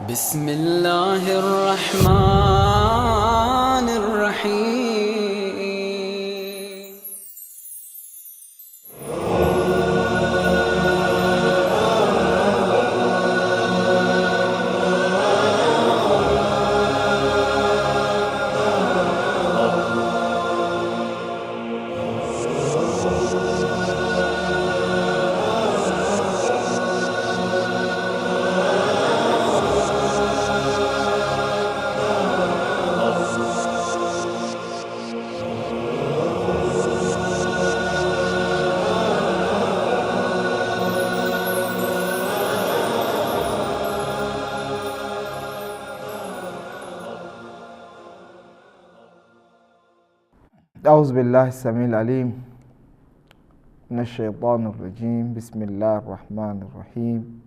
بسم الله الرحمن الرحيم. أعوذ بالله السميع العليم من الشيطان الرجيم. بسم الله الرحمن الرحيم.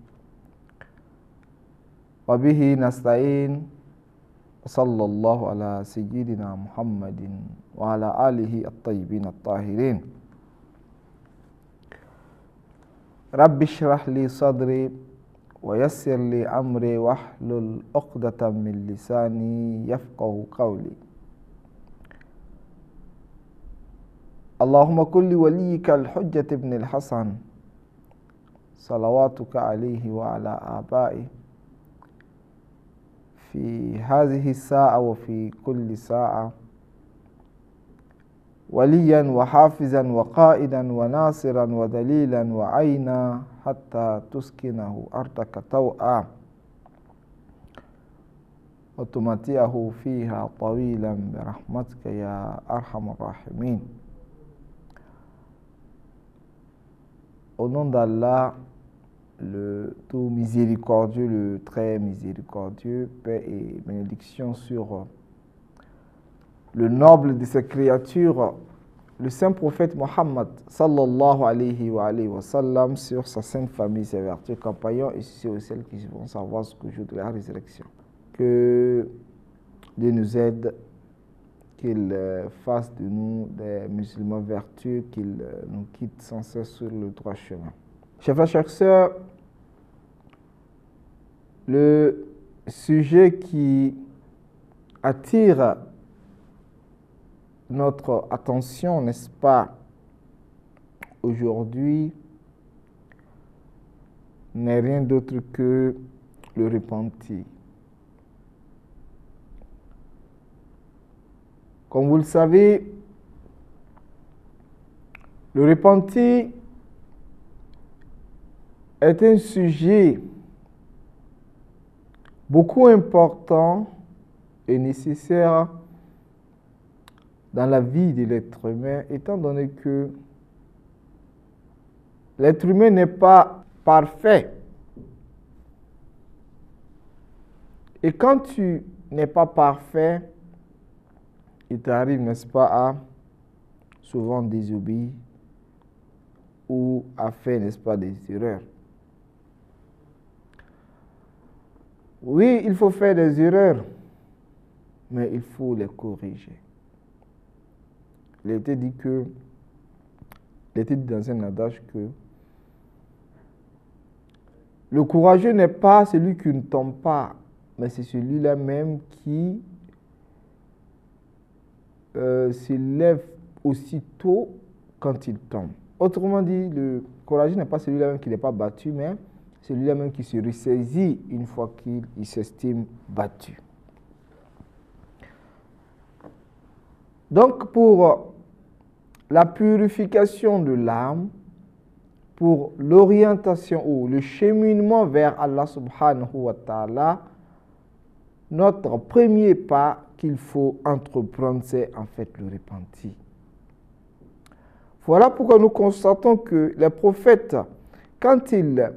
وبه نستعين، وصلى الله على سيدنا محمد وعلى آله الطيبين الطاهرين. رب اشرح لي صدري ويسر لي أمري واحلل عقدة من لساني يفقه قولي. اللهم كن لوليك الحجة ابن الحسن صلواتك عليه وعلى آبائه في هذه الساعة وفي كل ساعة وليا وحافظا وقائدا وناصرا ودليلا وعينا حتى تسكنه أرضك طوعا وتمتعه فيها طويلا برحمتك يا أرحم الراحمين. Au nom d'Allah, le tout miséricordieux, le très miséricordieux, paix et bénédiction sur le noble de ses créatures, le saint prophète Mohammed, sallallahu alayhi wa sallam, sur sa sainte famille, ses vertus, compagnons et sur celles qui vont savoir ce que jour de la résurrection. Que Dieu nous aide, qu'il fasse de nous des musulmans vertueux, qu'il nous quitte sans cesse sur le droit chemin. Chers frères, chères sœurs, le sujet qui attire notre attention, n'est-ce pas, aujourd'hui, n'est rien d'autre que le repenti. Comme vous le savez, le repenti est un sujet beaucoup important et nécessaire dans la vie de l'être humain, étant donné que l'être humain n'est pas parfait. Et quand tu n'es pas parfait, il t'arrive, n'est-ce pas, à souvent désobéir ou à faire, n'est-ce pas, des erreurs. Oui, il faut faire des erreurs, mais il faut les corriger. Il était dit dans un adage que le courageux n'est pas celui qui ne tombe pas, mais c'est celui-là même qui s'élève aussitôt quand il tombe. Autrement dit, le courageux n'est pas celui-là même qui n'est pas battu, mais celui-là même qui se ressaisit une fois qu'il s'estime battu. Donc, pour la purification de l'âme, pour l'orientation ou le cheminement vers Allah subhanahu wa ta'ala, notre premier pas qu'il faut entreprendre, c'est en fait le repenti. Voilà pourquoi nous constatons que les prophètes, quand ils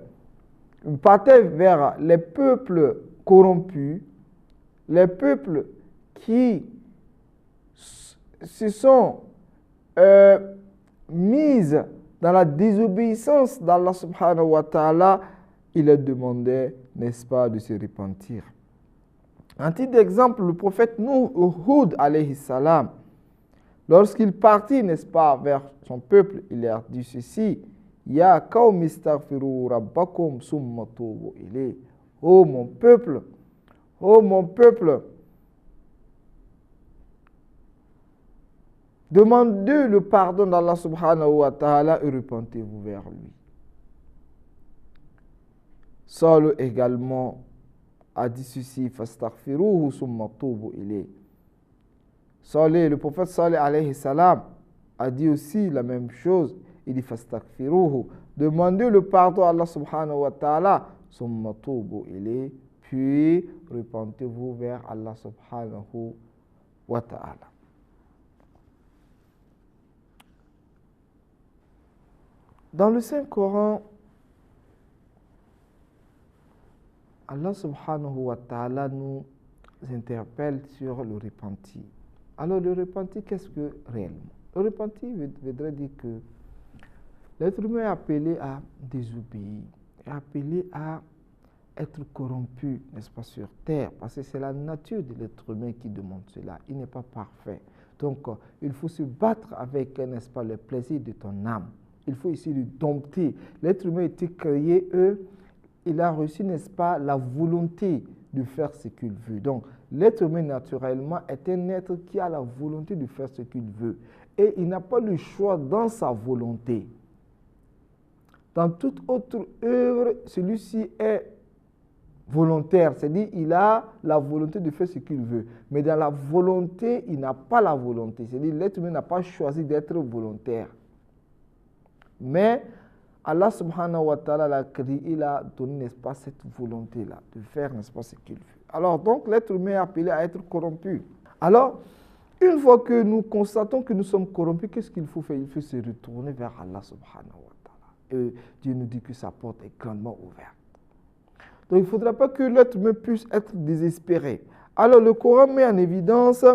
partaient vers les peuples corrompus, les peuples qui se sont mis dans la désobéissance d'Allah subhanahu wa ta'ala, ils leur demandaient, n'est-ce pas, de se repentir. Un titre d'exemple, le prophète Hud alayhi salam, lorsqu'il partit, n'est-ce pas, vers son peuple, il leur dit ceci: Ya qawmi astaghfiru rabbakum summa tubu ilayh. Ô mon peuple, ô mon peuple, demandez le pardon d'Allah subhanahu wa ta'ala et repentez-vous vers lui. Saul également a dit ceci, fastaghfiruhu summa tubu ilayh. Salih, le prophète Salih alayhi salam a dit aussi la même chose. Il dit fastaghfiruhu, demandez le pardon à Allah subhanahu wa ta'ala, summa tubu ilayh, puis repentez-vous vers Allah subhanahu wa ta'ala. Dans le Saint-Coran, Allah subhanahu wa ta'ala nous interpelle sur le repenti. Alors le repenti, qu'est-ce que réellement? Le repenti voudrait dire que l'être humain est appelé à désobéir, est appelé à être corrompu, n'est-ce pas, sur terre, parce que c'est la nature de l'être humain qui demande cela. Il n'est pas parfait. Donc, il faut se battre avec, n'est-ce pas, le plaisir de ton âme. Il faut essayer de dompter. L'être humain a été créé, il a reçu, n'est-ce pas, la volonté de faire ce qu'il veut. Donc, l'être humain, naturellement, est un être qui a la volonté de faire ce qu'il veut. Et il n'a pas le choix dans sa volonté. Dans toute autre œuvre, celui-ci est volontaire, c'est-à-dire il a la volonté de faire ce qu'il veut. Mais dans la volonté, il n'a pas la volonté. C'est-à-dire l'être humain n'a pas choisi d'être volontaire. Mais Allah subhanahu wa ta'ala l'a créé, il a donné, n'est-ce pas, cette volonté-là de faire, n'est-ce pas, ce qu'il veut. Alors donc, l'être humain est appelé à être corrompu. Alors, une fois que nous constatons que nous sommes corrompus, qu'est-ce qu'il faut faire? Il faut se retourner vers Allah subhanahu wa ta'ala. Et Dieu nous dit que sa porte est grandement ouverte. Donc, il ne faudra pas que l'être humain puisse être désespéré. Alors, le Coran met en évidence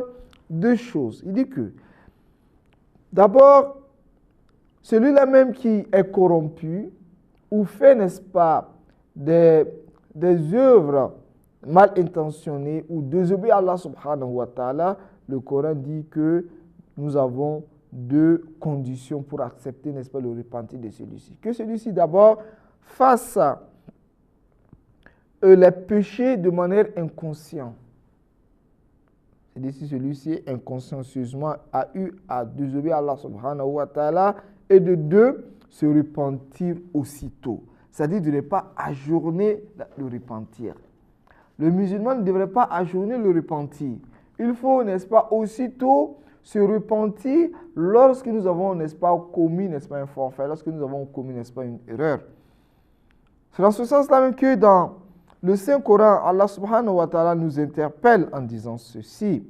deux choses. Il dit que, d'abord, celui-là même qui est corrompu ou fait, n'est-ce pas, des œuvres mal intentionnées ou désobéit à Allah subhanahu wa ta'ala, le Coran dit que nous avons deux conditions pour accepter, n'est-ce pas, le repentir de celui-ci. Que celui-ci d'abord fasse les péchés de manière inconsciente. C'est-à-dire si celui-ci inconsciencieusement a eu à désobéir à Allah subhanahu wa ta'ala, et de deux, se repentir aussitôt. C'est-à-dire de ne pas ajourner le repentir. Le musulman ne devrait pas ajourner le repentir. Il faut, n'est-ce pas, aussitôt se repentir lorsque nous avons, n'est-ce pas, commis, n'est-ce pas, un forfait, lorsque nous avons commis, n'est-ce pas, une erreur. C'est dans ce sens-là même que dans le Saint-Coran, Allah subhanahu wa ta'ala nous interpelle en disant ceci.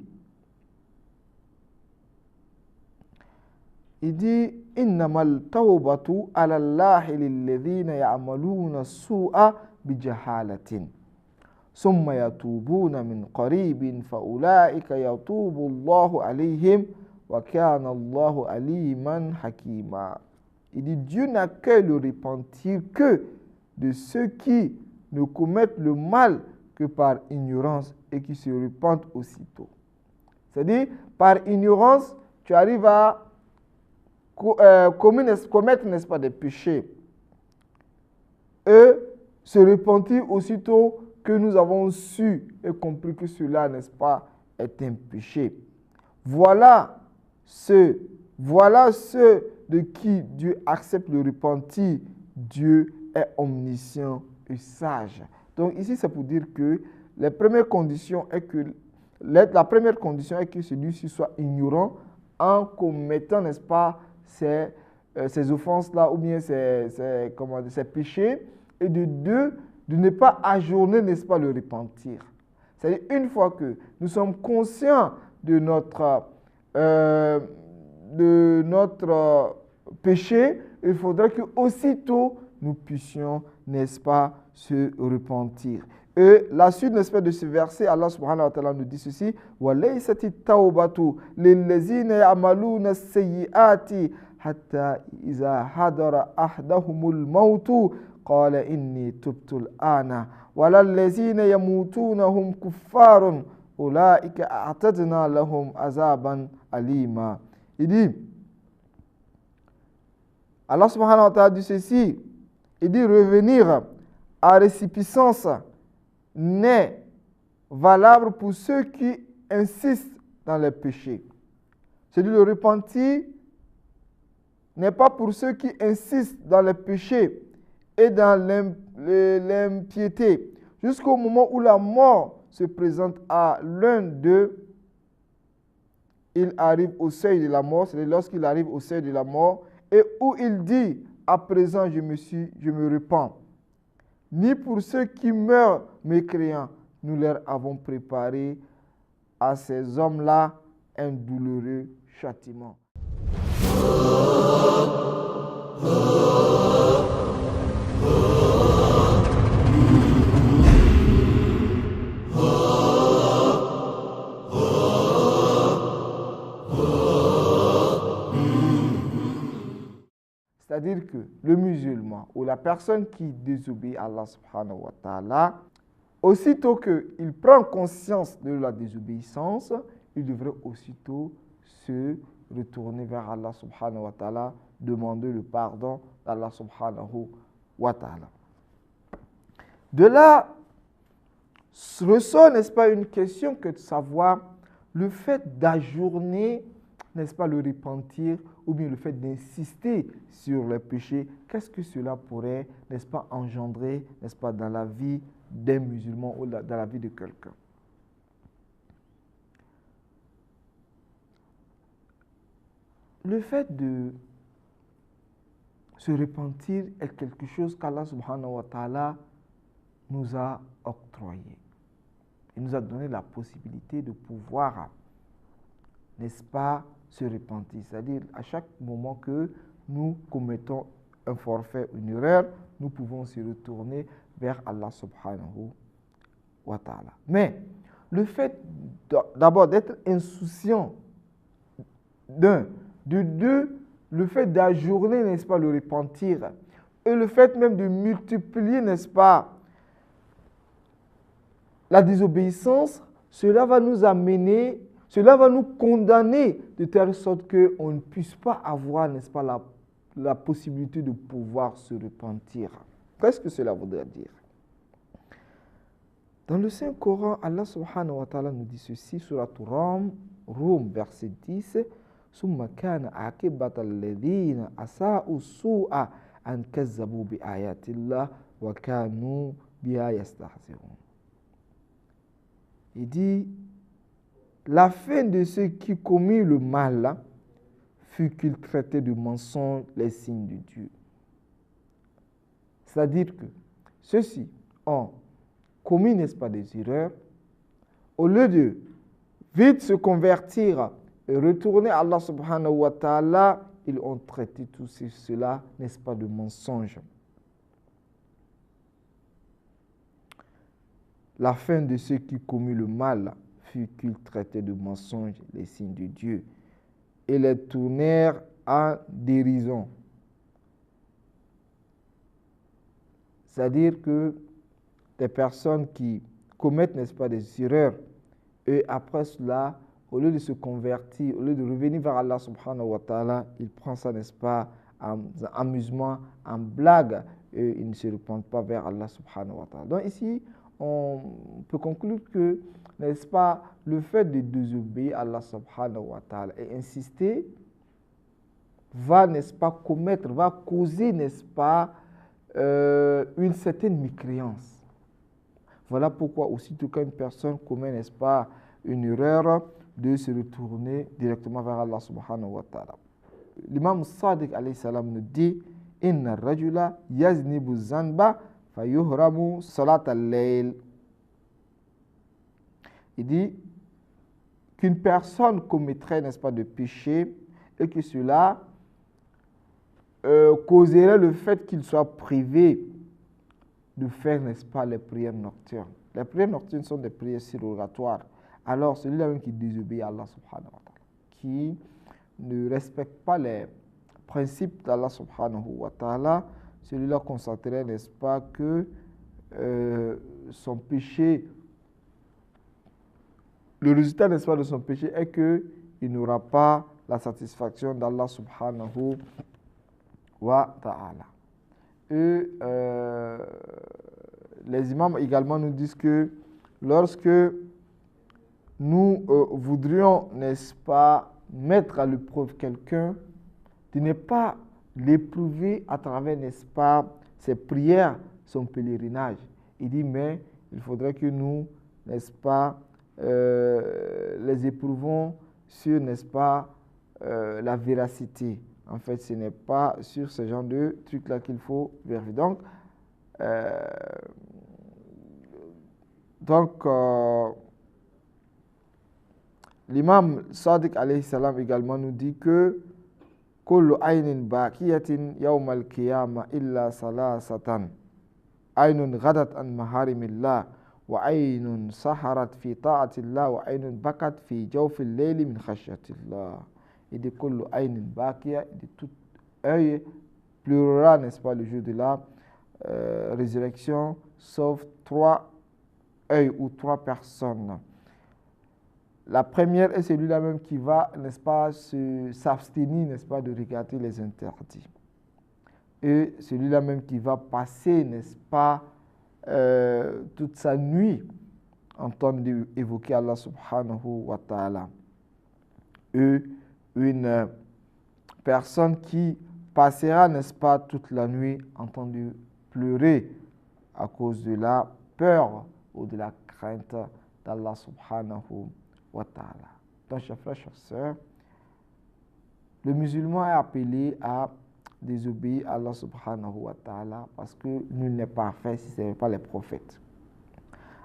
Il dit innamal tawbatu ala Allahi lilladhina ya'maluna as-su'a bijahalatin summa yatubuna min qaribin fa ulaika yatubu Allahu alayhim wa kana Allahu aliman hakima. Il dit Dieu n'accueille le repentir que de ceux qui ne commettent le mal que par ignorance et qui se repentent aussitôt. C'est-à-dire par ignorance, tu arrives à commettre, n'est-ce pas, des péchés et se repentir aussitôt que nous avons su et compris que cela, n'est-ce pas, est un péché. Voilà ceux de qui Dieu accepte le repentir. Dieu est omniscient et sage. Donc ici, c'est pour dire que la première condition est que celui-ci soit ignorant en commettant, n'est-ce pas, ces offenses-là ou bien ces péchés, et de deux, de ne pas ajourner, n'est-ce pas, le repentir. C'est-à-dire, une fois que nous sommes conscients de notre péché, il faudrait que aussitôt nous puissions, n'est-ce pas, se repentir. Et la suite, n'est-ce pas, de ce verset, Allah subhanahu wa ta'ala nous dit ceci: وَلَيْسَتِ التَّوْبَةُ لِلَّذِينَ يَعْمَلُونَ السَّيِّئَاتِ حَتَّى إِذَا حَضَرَ أَحَدَهُمُ الْمَوْتُ قَالَ إِنِّي تُبْتُ الْآنَ وَلَا الَّذِينَ يَمُوتُونَ هُمْ كُفَّارٌ أُولَٰئِكَ أَعْتَدْنَا لَهُمْ عَذَابًا أَلِيمًا. Il dit, Allah subhanahu wa ta'ala dit ceci, il dit revenir à récipiscence n'est valable pour ceux qui insistent dans les péchés. C'est-à-dire le repentir n'est pas pour ceux qui insistent dans les péchés et dans l'impiété, jusqu'au moment où la mort se présente à l'un d'eux. Il arrive au seuil de la mort, c'est lorsqu'il arrive au seuil de la mort, et où il dit, à présent je me repens. Ni pour ceux qui meurent mécréants, nous leur avons préparé à ces hommes-là un douloureux châtiment. C'est-à-dire que le musulman ou la personne qui désobéit à Allah subhanahu wa ta'ala, aussitôt qu'il prend conscience de la désobéissance, il devrait aussitôt se retourner vers Allah subhanahu wa ta'ala, demander le pardon d'Allah subhanahu wa ta'ala. De là ressort, n'est-ce pas, une question que de savoir le fait d'ajourner, n'est-ce pas, le repentir, ou bien le fait d'insister sur le péché, qu'est-ce que cela pourrait, n'est-ce pas, engendrer, n'est-ce pas, dans la vie d'un musulman ou dans la vie de quelqu'un. Le fait de se repentir est quelque chose qu'Allah subhanahu wa ta'ala nous a octroyé. Il nous a donné la possibilité de pouvoir, n'est-ce pas, se repentir. C'est-à-dire, à chaque moment que nous commettons un forfait, une erreur, nous pouvons se retourner vers Allah subhanahu wa ta'ala. Mais le fait d'abord d'être insouciant, de deux, le fait d'ajourner, n'est-ce pas, le repentir, et le fait même de multiplier, n'est-ce pas, la désobéissance, cela va nous amener, cela va nous condamner de telle sorte qu'on ne puisse pas avoir, n'est-ce pas, la possibilité de pouvoir se repentir. Qu'est-ce que cela voudrait dire? Dans le Saint-Coran, Allah subhanahu wa ta'ala nous dit ceci, surat Rum, verset 10, « Summa kana aqibata alladhina asa'u su'a an kazzabu bi ayatillah wa kanu biha yastahzi'un » Il dit, la fin de ceux qui commirent le mal fut qu'ils traitaient de mensonges les signes de Dieu. C'est-à-dire que ceux-ci ont commis, n'est-ce pas, des erreurs. Au lieu de vite se convertir et retourner à Allah subhanahu wa ta'ala, ils ont traité tout cela, n'est-ce pas, de mensonges. La fin de ceux qui commirent le mal fut qu'ils traitaient de mensonges les signes de Dieu et les tournèrent en dérision. C'est-à-dire que des personnes qui commettent, n'est-ce pas, des erreurs, et après cela, au lieu de se convertir, au lieu de revenir vers Allah subhanahu wa ta'ala, ils prennent ça, n'est-ce pas, en amusement, en blague, et ils ne se repentent pas vers Allah subhanahu wa ta'ala. Donc ici, on peut conclure que, n'est-ce pas, le fait de désobéir à Allah subhanahu wa ta'ala et insister va, n'est-ce pas, va causer, n'est-ce pas, une certaine mécréance. Voilà pourquoi aussitôt qu'une personne commet, n'est-ce pas, une erreur, de se retourner directement vers Allah subhanahu wa ta'ala. L'imam Sadiq alayhi salam nous dit « Inna rajula yaznibu zanba » fayuhramu salat al-layl. Il dit qu'une personne commettrait, n'est-ce pas, de péché et que cela causerait le fait qu'il soit privé de faire, n'est-ce pas, les prières nocturnes. Les prières nocturnes sont des prières surrogatoires. Alors celui-là même qui désobéit à Allah subhanahu wa ta'ala, qui ne respecte pas les principes d'Allah subhanahu wa ta'ala, celui-là constaterait, n'est-ce pas, que son péché, le résultat, n'est-ce pas, de son péché est qu'il n'aura pas la satisfaction d'Allah subhanahu wa ta'ala. Et les imams également nous disent que lorsque nous voudrions, n'est-ce pas, mettre à l'épreuve quelqu'un, de ne pas l'éprouver à travers, n'est-ce pas, ses prières, son pèlerinage. Il dit, mais il faudrait que nous, n'est-ce pas, les éprouvons sur, n'est-ce pas, la véracité. En fait, ce n'est pas sur ce genre de trucs-là qu'il faut vérifier. Donc, l'imam Sadiq alayhi salam également nous dit que kullu aynin baqiyatin yawm al-qiyamah illa salasatan aynun ghadat an maharimillah wa aynun saharat fi ta'atillah wa aynun bakat fi jawfil layli min khashyatillah. Et de kullu aynin baqiya, de tout œil pleurera, n'est-ce pas, le jour de la résurrection, sauf 3 œils ou 3 personnes. La première est celui-là même qui va, n'est-ce pas, s'abstenir, n'est-ce pas, de regarder les interdits. Et celui-là même qui va passer, n'est-ce pas, toute sa nuit en train d'évoquer Allah subhanahu wa ta'ala. Et une personne qui passera, n'est-ce pas, toute la nuit en train de pleurer à cause de la peur ou de la crainte d'Allah subhanahu wa ta'ala. Donc, chers frères, chers sœurs, le musulman est appelé à désobéir à Allah subhanahu wa ta'ala parce que nul n'est parfait si ce n'est pas les prophètes.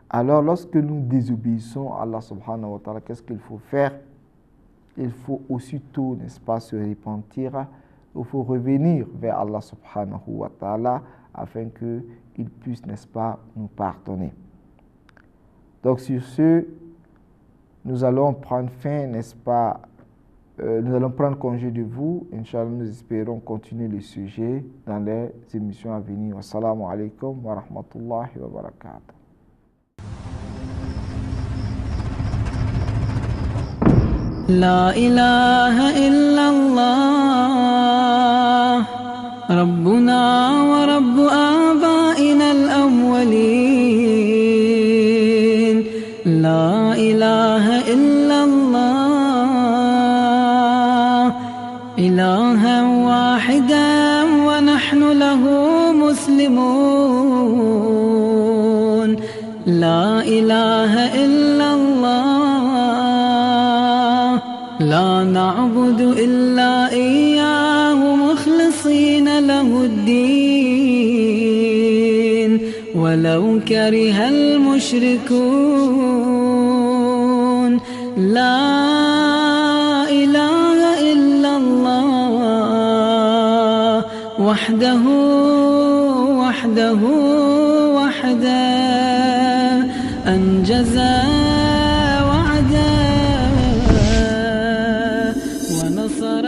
Alors, lorsque nous désobéissons à Allah subhanahu wa ta'ala, qu'est-ce qu'il faut faire? Il faut aussitôt, n'est-ce pas, se repentir. Il faut revenir vers Allah subhanahu wa ta'ala afin qu'il puisse, n'est-ce pas, nous pardonner. Donc, sur ce, nous allons prendre fin, n'est-ce pas, nous allons prendre congé de vous. Inch'Allah, nous espérons continuer le sujet dans les émissions à venir. Wassalamu alaikum wa rahmatullahi wa barakatuh. لا إله إلا الله ربنا ورب آبائنا الأولين لا إله إلا الله إلها واحدا ونحن له مسلمون لا إله إلا الله لا نعبد إلا إياه مخلصين له الدين ولو كره المشركون لا إله إلا الله وحده أنجز وعدا ونصر